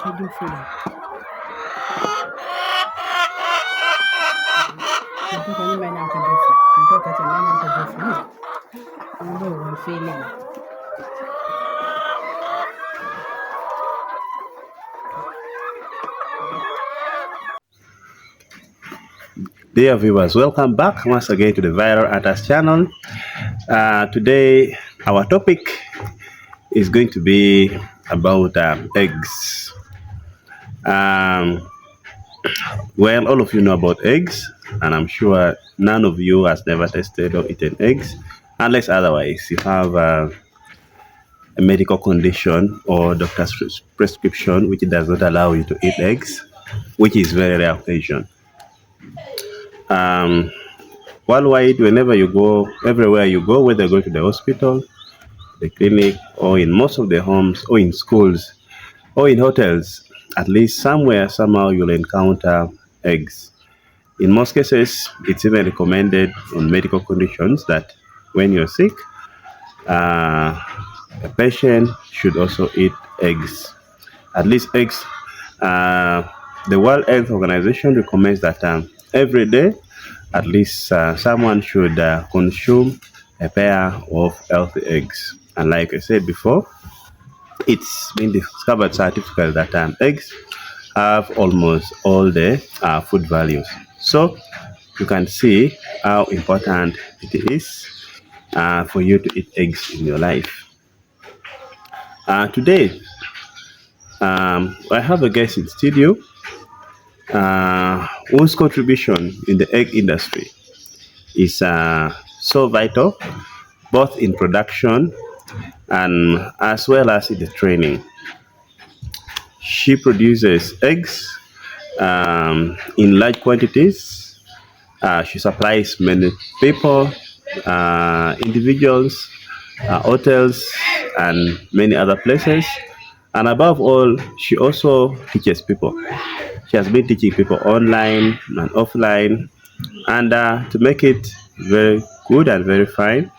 introduce freedom. Mtoto nyuma ina mtajofu. Mtoto tena ina mtajofu. Ndio wanafeli. Dear viewers, welcome back once again to the Viral Artist channel. Today, our topic is going to be about eggs. Well, all of you know about eggs, and I'm sure none of you has never tested or eaten eggs, unless otherwise you have a medical condition or doctor's prescription which does not allow you to eat eggs, which is very rare occasion. Worldwide, whenever you go, everywhere you go, whether you go to the hospital, the clinic, or in most of the homes, or in schools, or in hotels, at least somewhere, somehow you'll encounter eggs. In most cases, it's even recommended on medical conditions that when you're sick, a patient should also eat eggs. At least eggs, the World Health Organization recommends that every day, at least someone should consume a pair of healthy eggs. And like I said before, it's been discovered scientifically that eggs have almost all the food values. So you can see how important it is for you to eat eggs in your life. Today, I have a guest in studio whose contribution in the egg industry is so vital, both in production and as well as in the training. She produces eggs in large quantities. She supplies many people, individuals, hotels, and many other places. And above all, she also teaches people. She has been teaching people online and offline. And to make it very good and very fine,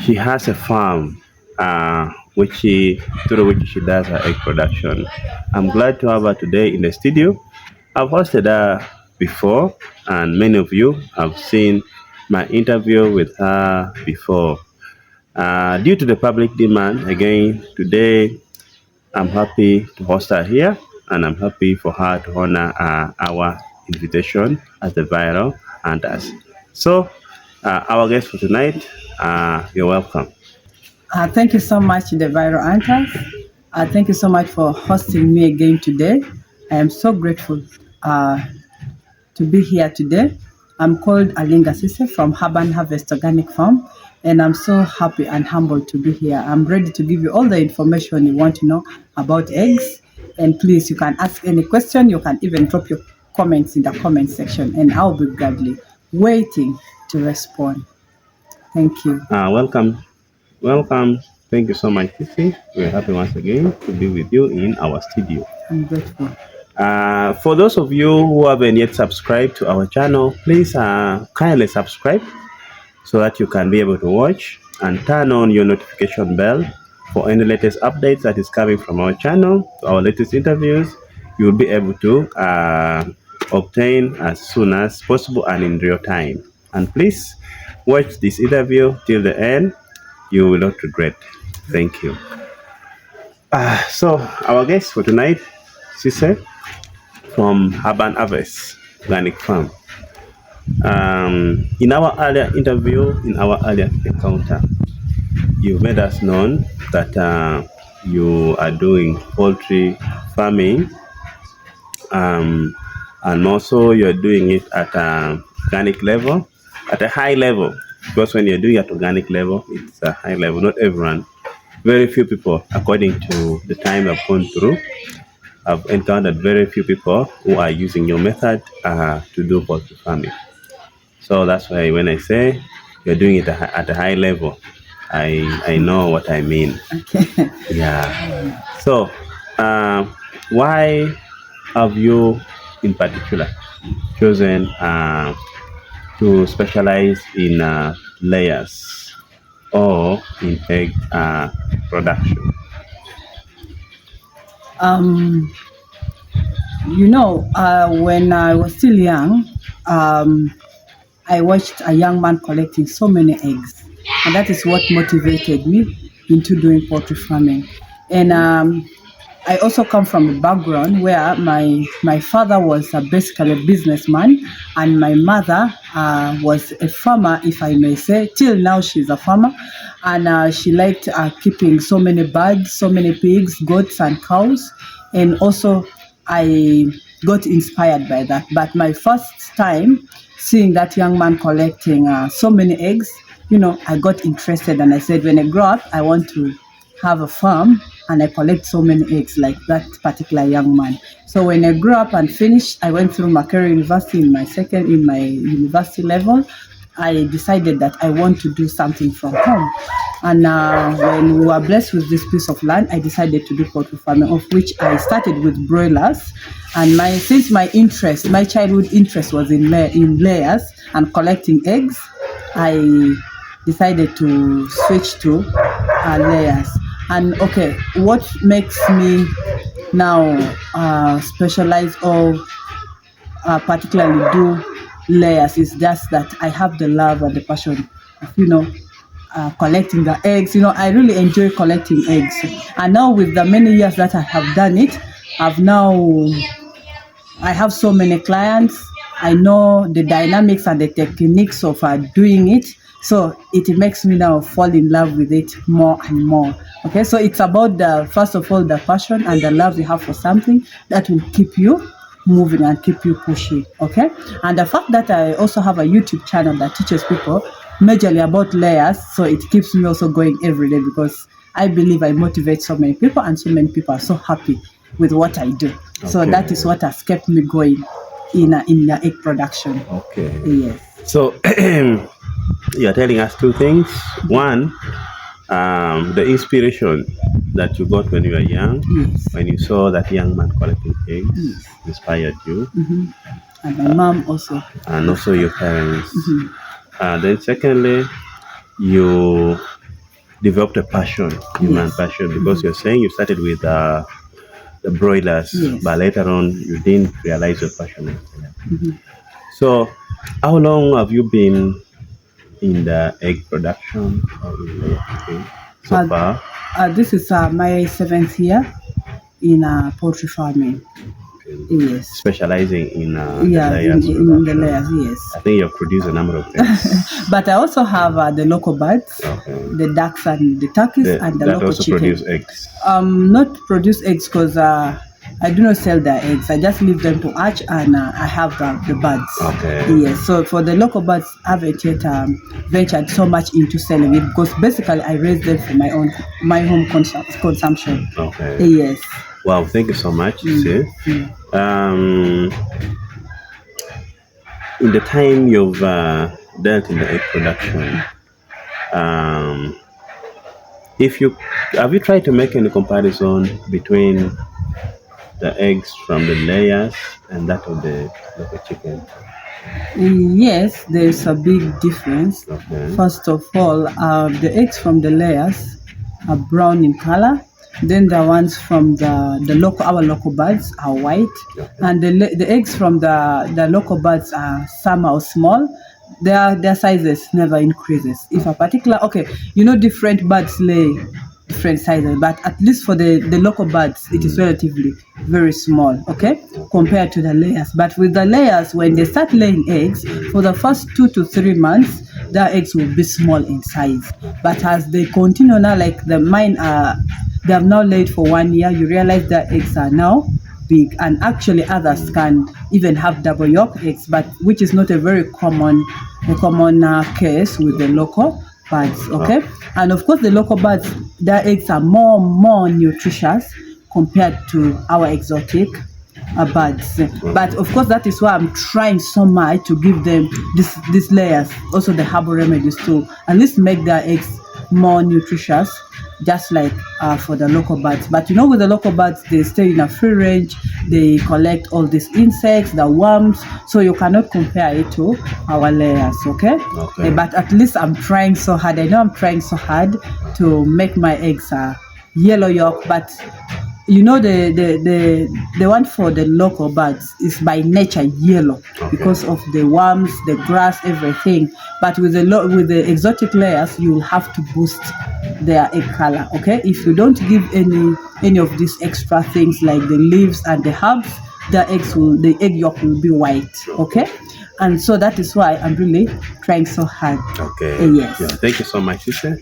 she has a farm through which she does her egg production. I'm glad to have her today in the studio. I've hosted her before, and many of you have seen my interview with her before. Due to the public demand, again, today I'm happy to host her here, and I'm happy for her to honor our invitation as the Viral Hunters. So, our guest for tonight, you're welcome. Thank you so much, the Viral Hunters. Thank you so much for hosting me again today. I am so grateful to be here today. I'm called Alinga Sise from Urban Harvest Organic Farm, and I'm so happy and humbled to be here. I'm ready to give you all the information you want to know about eggs. And please, you can ask any question. You can even drop your comments in the comment section, and I'll be gladly waiting to respond. Thank you. Welcome. Thank you so much, Sisi. We're happy once again to be with you in our studio. I'm grateful. For those of you who haven't yet subscribed to our channel, please kindly subscribe so that you can be able to watch and turn on your notification bell for any latest updates that is coming from our channel, our latest interviews. You'll be able to obtain as soon as possible and in real time. And please watch this interview till the end. You will not regret. Thank you. So our guest for tonight, Sise from Urban Harvest Organic Farm. In our earlier interview, in our earlier encounter, you made us known that you are doing poultry farming, and also you're doing it at organic level, at a high level. Because when you're doing it at organic level, it's a high level. Not everyone, very few people, according to the time I've gone through, I've encountered very few people who are using your method to do poultry farming. So that's why when I say you're doing it at a high level, I know what I mean. Okay. Yeah. So why have you in particular chosen to specialize in layers or in egg production? When I was still young, I watched a young man collecting so many eggs, and that is what motivated me into doing poultry farming. And I also come from a background where my father was basically a businessman, and my mother was a farmer, if I may say. Till now, she's a farmer, and she liked keeping so many birds, so many pigs, goats, and cows. And also, I got inspired by that. But my first time seeing that young man collecting so many eggs, I got interested, and I said, when I grow up, I want to have a farm and I collect so many eggs like that particular young man. So when I grew up and finished, I went through Makerere University in my university level. I decided that I want to do something from home. And when we were blessed with this piece of land, I decided to do poultry farming, of which I started with broilers. And since my childhood interest was in layers and collecting eggs, I decided to switch to layers. And okay, what makes me now specialize or particularly do layers is just that I have the love and the passion of, collecting the eggs. I really enjoy collecting eggs. And now with the many years that I have done it, I have so many clients. I know the dynamics and the techniques of doing it. So it makes me now fall in love with it more and more. Okay, so it's about first of all, the passion and the love you have for something that will keep you moving and keep you pushing. Okay, and the fact that I also have a YouTube channel that teaches people majorly about layers, so it keeps me also going every day, because I believe I motivate so many people, and so many people are so happy with what I do. Okay. So that is what has kept me going in the egg production. Okay. Yes. So you're telling us two things. One, the inspiration that you got when you were young, yes, when you saw that young man collecting eggs, yes, inspired you. Mm-hmm. And my mom also. And also your parents. Mm-hmm. Then secondly, you developed a passion, human yes, passion, because mm-hmm, you're saying you started with the broilers, yes, but later on you didn't realize your passion. Mm-hmm. So how long have you been in the egg production or in the egg so far? This is my 7th year in poultry farming. Yes. Specializing in the layers. In the layers, yes. I think you've produced a number of eggs. But I also have the local birds, okay, the ducks and the turkeys, and the local also chicken. Produce eggs? Not produce eggs, because I do not sell their eggs. I just leave them to hatch, and I have the birds. Okay. Yes. So for the local birds, I haven't yet ventured so much into selling it, because basically I raise them for my home consumption. Okay. Yes. Wow, thank you so much. Mm-hmm. In the time you've dealt in the egg production, have you tried to make any comparison between the eggs from the layers and that of the local chicken? Yes, there's a big difference. Okay. First of all, the eggs from the layers are brown in color. Then the ones from our local birds are white, okay, and the eggs from the local birds are somehow small. Their sizes never increases. If a particular different birds lay different sizes, but at least for the local birds, it is relatively very small, okay, compared to the layers. But with the layers, when they start laying eggs, for the first 2 to 3 months, their eggs will be small in size. But as they continue now, like mine they have now laid for 1 year, you realize their eggs are now big, and actually others can even have double yolk eggs, but which is not a very common case with the local birds. Okay, and of course the local birds, their eggs are more nutritious compared to our exotic birds. But of course that is why I'm trying so much to give them these layers, also the herbal remedies, to at least make their eggs more nutritious, just like for the local birds. But with the local birds, they stay in a free range, they collect all these insects, the worms, so you cannot compare it to our layers. Okay. But at least I'm trying so hard. I know I'm trying so hard to make my eggs yellow yolk, but you know the one for the local birds is by nature yellow because of the worms, the grass, everything. But with the exotic layers, you will have to boost their egg color. Okay, if you don't give any of these extra things like the leaves and the herbs, the egg yolk will be white. Okay, and so that is why I'm really trying so hard. Okay. Yes. Yeah, thank you so much, sister.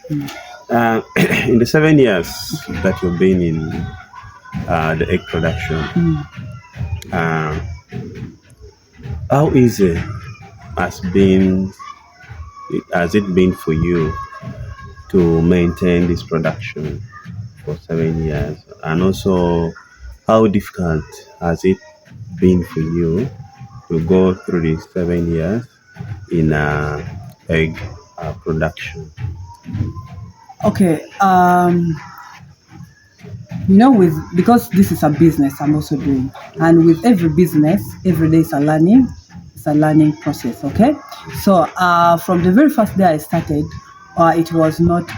In the 7 years that you've been in the egg production, uh, how easy has it been for you to maintain this production for 7 years, and also how difficult has it been for you to go through these 7 years in egg production? Okay. Because this is a business I'm also doing, and with every business, every day is a learning process. Okay, so from the very first day I started, it was not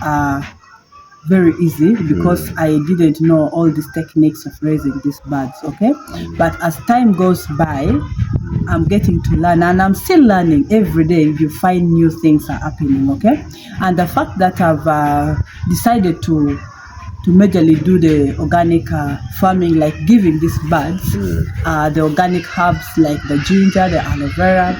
very easy because I didn't know all these techniques of raising these birds. Okay, but as time goes by, I'm getting to learn, and I'm still learning every day. You find new things are happening. Okay, and the fact that I've decided to majorly do the organic farming, like giving these birds the organic herbs like the ginger, the aloe vera,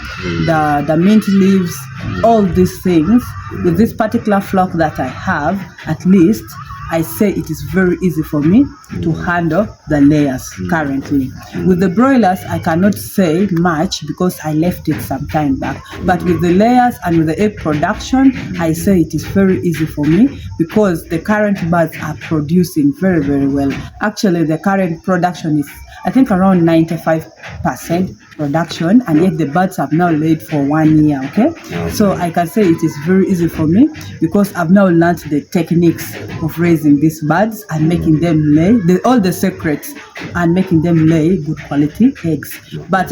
the mint leaves, all these things. With this particular flock that I have, at least I say it is very easy for me to handle the layers currently. With the broilers, I cannot say much because I left it some time back. But with the layers and with the egg production, I say it is very easy for me because the current birds are producing very, very well. Actually, the current production is, I think, around 95% production, and yet the birds have now laid for 1 year. Okay, so I can say it is very easy for me because I've now learned the techniques of raising these birds and making them lay all the secrets and making them lay good quality eggs. But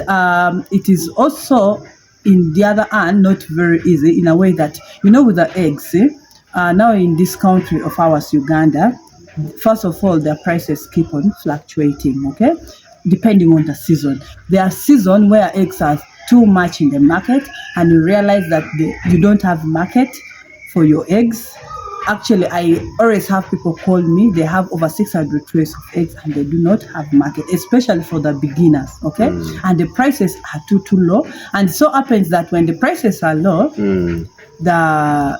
it is also, in the other hand, not very easy in a way that, with the eggs, now in this country of ours, Uganda, first of all, their prices keep on fluctuating, okay, depending on the season. There are seasons where eggs are too much in the market, and you realize that you don't have market for your eggs. Actually, I always have people call me, they have over 600 trays of eggs and they do not have market, especially for the beginners, okay? And the prices are too low. And so happens that when the prices are low, the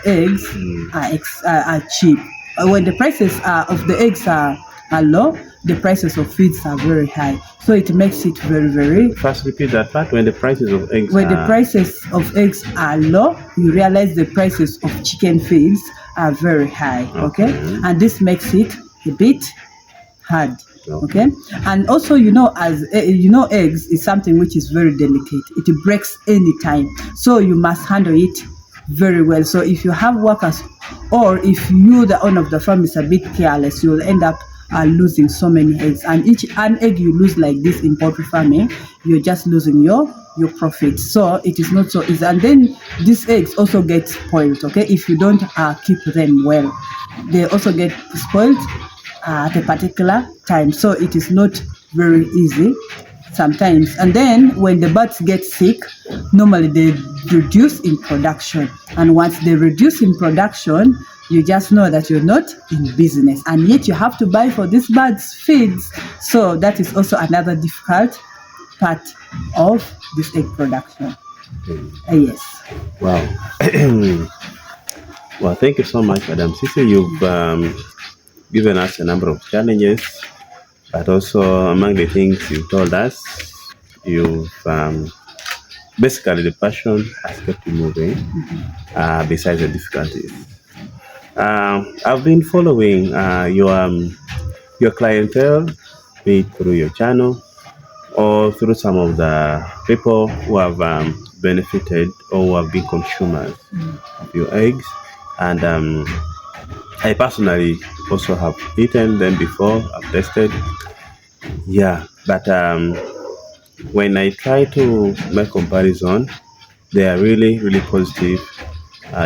eggs are cheap. When the prices of the eggs are low, the prices of feeds are very high. So it makes it very, very... First, repeat that part. When the prices of eggs are low, you realize the prices of chicken feeds are very high, okay? And this makes it a bit hard, okay? And also, as eggs is something which is very delicate. It breaks any time. So you must handle it very well. So if you have workers, or if you, the owner of the farm, is a bit careless, you'll end up losing so many eggs. And an egg you lose like this in poultry farming, you're just losing your profit. So it is not so easy. And then these eggs also get spoiled, okay? If you don't keep them well, they also get spoiled at a particular time. So it is not very easy sometimes. And then when the birds get sick, normally they reduce in production. And once they reduce in production, you just know that you're not in business, and yet you have to buy for these birds feeds. So that is also another difficult part of this egg production. Yes. Wow. Well, thank you so much, Madam Sisi. You've given us a number of challenges, but also among the things you told us, you've basically the passion has kept you moving besides the difficulties. I've been following your clientele, be it through your channel or through some of the people who have benefited or who have been consumers of your eggs. And I personally also have eaten them before, I've tested. Yeah, but when I try to make comparison, they are really, really positive.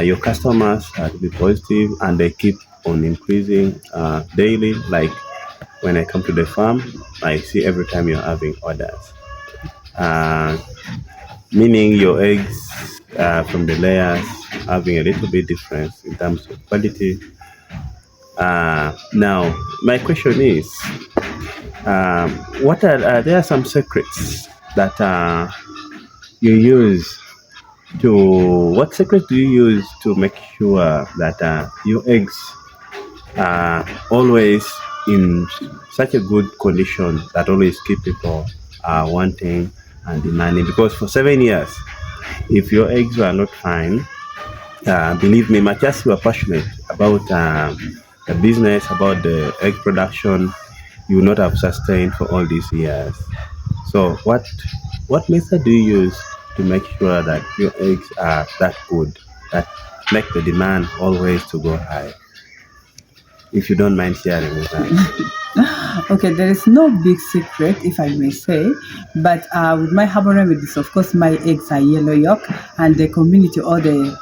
Your customers are really positive, and they keep on increasing daily. Like when I come to the farm, I see every time you're having orders. Uh, Meaning your eggs from the layers having a little bit difference in terms of quality. Now, my question is, what are there are some secrets that you use to? What secret do you use to make sure that your eggs are always in such a good condition that always keep people wanting and demanding? Because for 7 years, if your eggs were not fine, believe me, much as you are passionate about the business, about the egg production, you will not have sustained for all these years. So, what method do you use to make sure that your eggs are that good, that make the demand always to go high? If you don't mind sharing with us. Okay, there is no big secret, if I may say, but with my herbal remedies, of course, my eggs are yellow yolk, and the community or the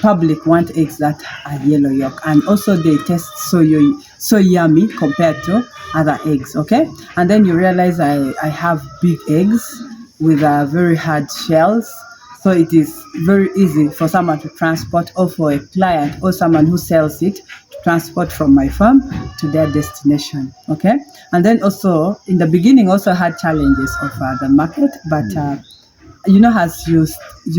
public want eggs that are yellow yolk, and also they taste so yummy compared to other eggs. Okay, and then you realize I have big eggs with very hard shells. So it is very easy for someone to transport, or for a client or someone who sells it to transport from my farm to their destination. Okay, and then also in the beginning also had challenges of the market, but as you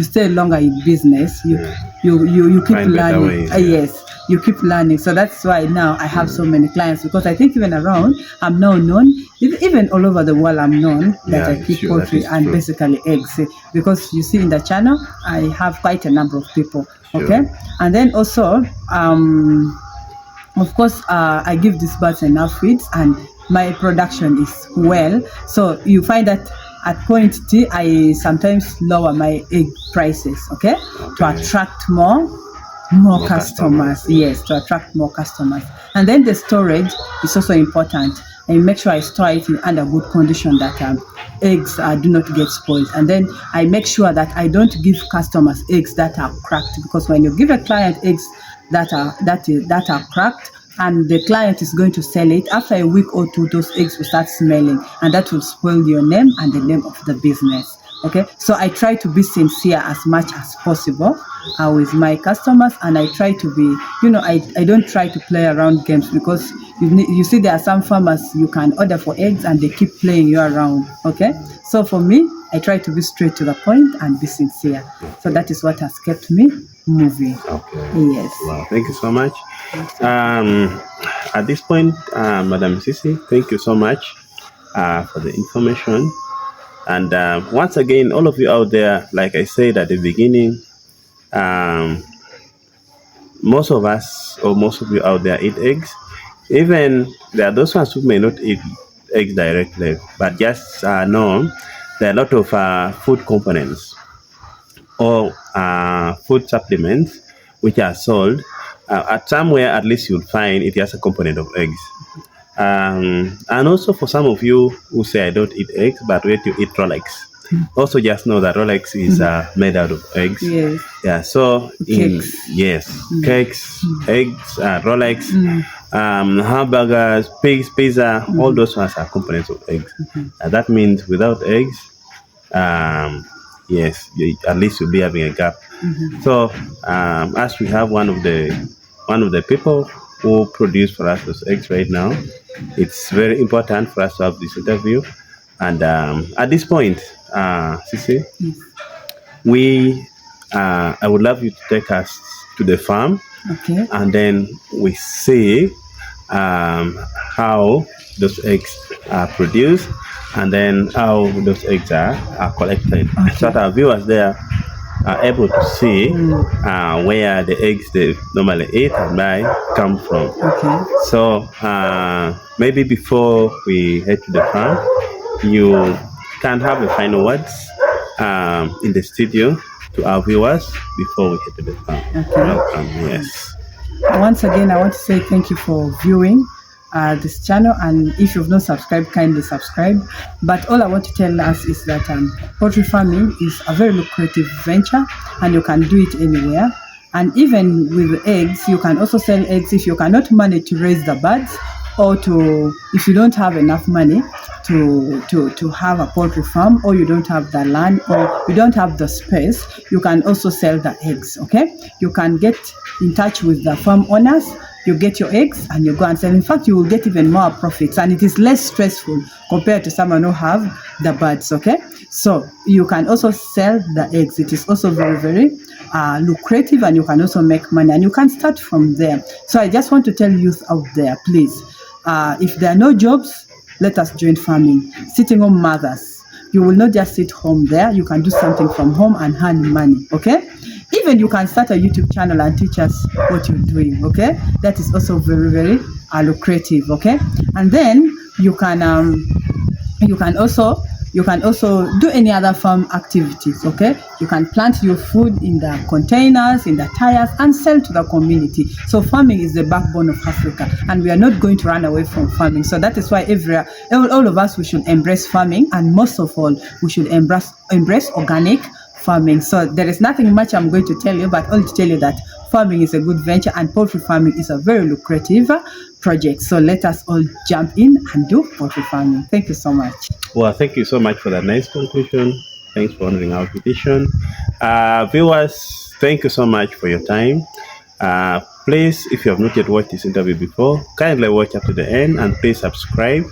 stay longer in business, you keep Find better learning. ways, yeah. Yes, you keep learning. So that's why now I have so many clients, because I think even around I'm now known, even all over the world I'm known that Yeah, I keep sure, that poultry is and true. basically eggs, because you see in the channel I have quite a number of people. Sure. Okay, and then also of course, I give these birds enough feeds, and my production is well. So you find that at point T, I sometimes lower my egg prices, okay, to attract more More customers. customers. Yes, to attract more customers. And then the storage is also important. And make sure I store it in under good condition, that eggs do not get spoiled. And then I make sure that I don't give customers eggs that are cracked, because when you give a client eggs that are cracked, and the client is going to sell it, after a week or two, those eggs will start smelling, and that will spoil your name and the name of the business. Okay, so I try to be sincere as much as possible with my customers, and I try to be, I don't try to play around games, because you see there are some farmers you can order for eggs and they keep playing you around. Okay, so for me, I try to be straight to the point and be sincere. So that is what has kept me moving. Okay. Yes. Wow. Thank you so much. At this point, Madam Sisi, thank you so much for the information. And once again, all of you out there, like I said at the beginning, most of us, or most of you out there, eat eggs. Even there are those ones who may not eat eggs directly, but just know there are a lot of food components or food supplements which are sold. At somewhere, at least you'll find it has a component of eggs. And also for some of you who say I don't eat eggs, but wait, you eat Rolex. Also, just know that Rolex is made out of eggs. Yes. Yeah. So Cakes. cakes, eggs, Rolex, hamburgers, pigs, pizza. All those ones are components of eggs. That means without eggs, yes, at least you'll be having a gap. So as we have one of the people who produce for us those eggs right now, it's very important for us to have this interview. And at this point, Sisi, I would love you to take us to the farm, Okay. and then we see how those eggs are produced, and then how those eggs are collected, so that our viewers there are able to see where the eggs they normally eat and buy come from. Okay. So maybe before we head to the farm, you can have the final words in the studio to our viewers before we head to the farm. Okay. Welcome. Yes. Once again, I want to say thank you for viewing this channel, and if you've not subscribed, kindly subscribe. But all I want to tell us is that poultry farming is a very lucrative venture, and you can do it anywhere. And even with eggs, you can also sell eggs if you cannot manage to raise the birds. or to, if you don't have enough money to have a poultry farm, or you don't have the land, or you don't have the space, you can also sell the eggs. Okay, you can get in touch with the farm owners, you get your eggs and you go and sell. In fact, you will get even more profits, and it is less stressful compared to someone who have the birds. Okay, so you can also sell the eggs. It is also very, very lucrative, and you can also make money, and you can start from there. So I just want to tell youth out there, please, if there are no jobs, let us join farming. Sitting home mothers, you will not just sit home there. You can do something from home and earn money. Okay, even you can start a YouTube channel and teach us what you're doing. Okay, that is also very, very lucrative. Okay, and then you can also do any other farm activities. Okay, you can plant your food in the containers, in the tires, and sell to the community. So farming is the backbone of Africa, and we are not going to run away from farming. So that is why all of us, we should embrace farming, and most of all, we should embrace organic farming. So there is nothing much I'm going to tell you, but only to tell you that farming is a good venture, and poultry farming is a very lucrative project. So let us all jump in and do poultry farming. Thank you so much. Well, thank you so much for that nice conclusion. Thanks for honoring our petition. Viewers, thank you so much for your time. Please, if you have not yet watched this interview before, kindly watch up to the end, and please subscribe,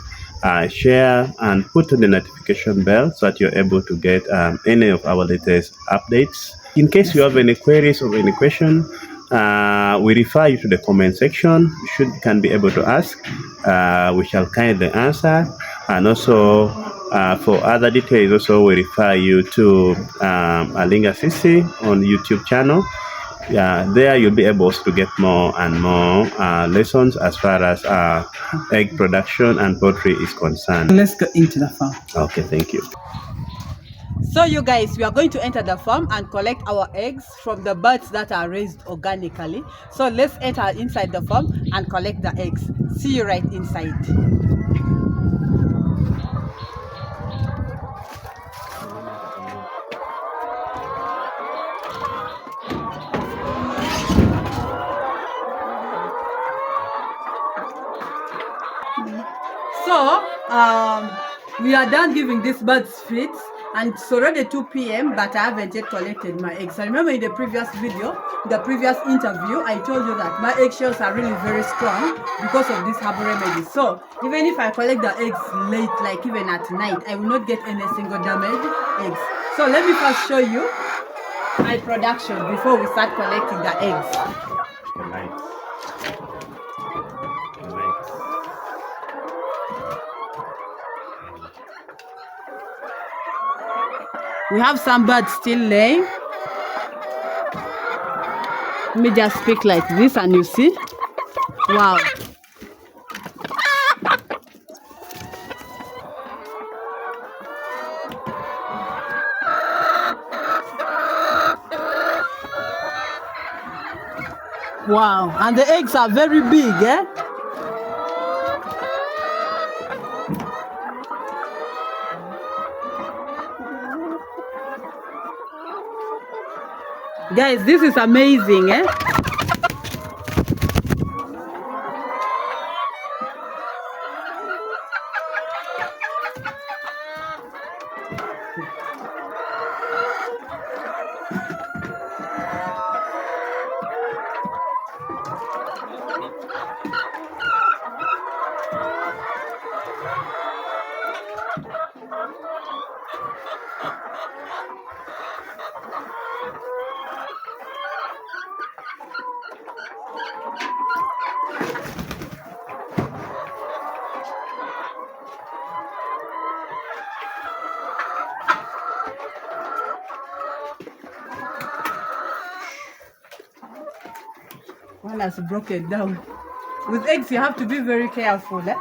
share, and put on the notification bell so that you're able to get any of our latest updates. In case you have any queries or any question, we refer you to the comment section. You can be able to ask. We shall kindly answer. And also, for other details, also we refer you to Alinga Sisi on YouTube channel. There you'll be able to get more and more lessons as far as egg production and poultry is concerned. Let's go into the farm. Okay, thank you. So you guys, we are going to enter the farm and collect our eggs from the birds that are raised organically. So let's enter inside the farm and collect the eggs. See you right inside. So we are done giving these birds feeds, and it's already 2 p.m. but I haven't yet collected my eggs. I remember in the previous video, the previous interview, I told you that my eggshells are really very strong because of this herbal remedy. So even if I collect the eggs late, like even at night, I will not get any single damaged eggs. So let me first show you my production before we start collecting the eggs. Good night. We have some birds still laying. Let me just speak like this and you see. Wow. Wow, and the eggs are very big, eh? Guys, this is amazing, eh? One has broken down. With eggs, you have to be very careful, eh?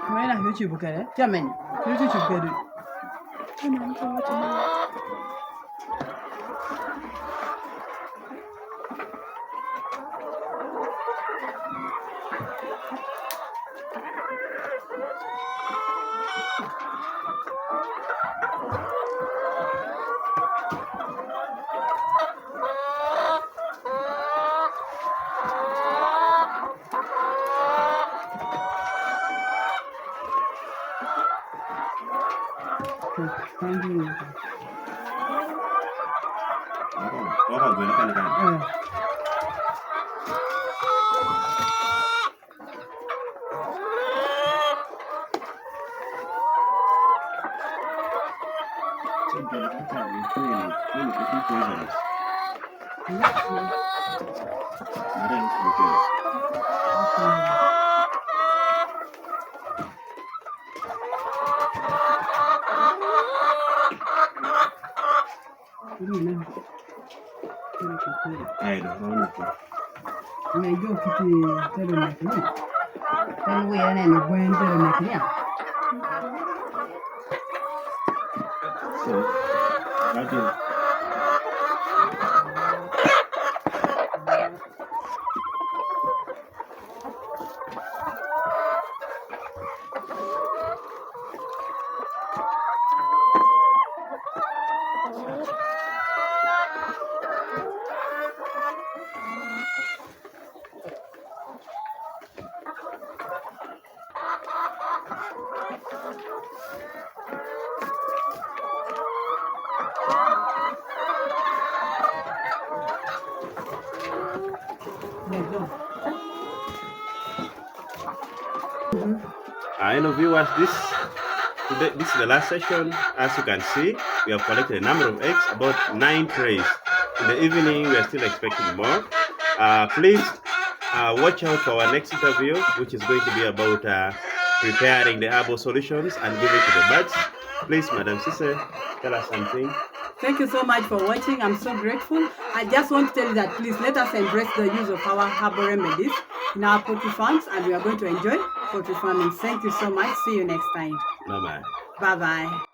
Mana YouTube kare? Jamen, YouTube kare. Viewers, this is the last session. As you can see, we have collected a number of eggs, about 9 trays. In the evening, we are still expecting more. Please watch out for our next interview, which is going to be about preparing the herbal solutions and giving it to the birds. Please, Madam Sise, tell us something. Thank you so much for watching. I'm so grateful. I just want to tell you that please let us embrace the use of our herbal remedies in our poultry farms, and we are going to enjoy poultry farming. Thank you so much. See you next time. Bye-bye. Bye-bye.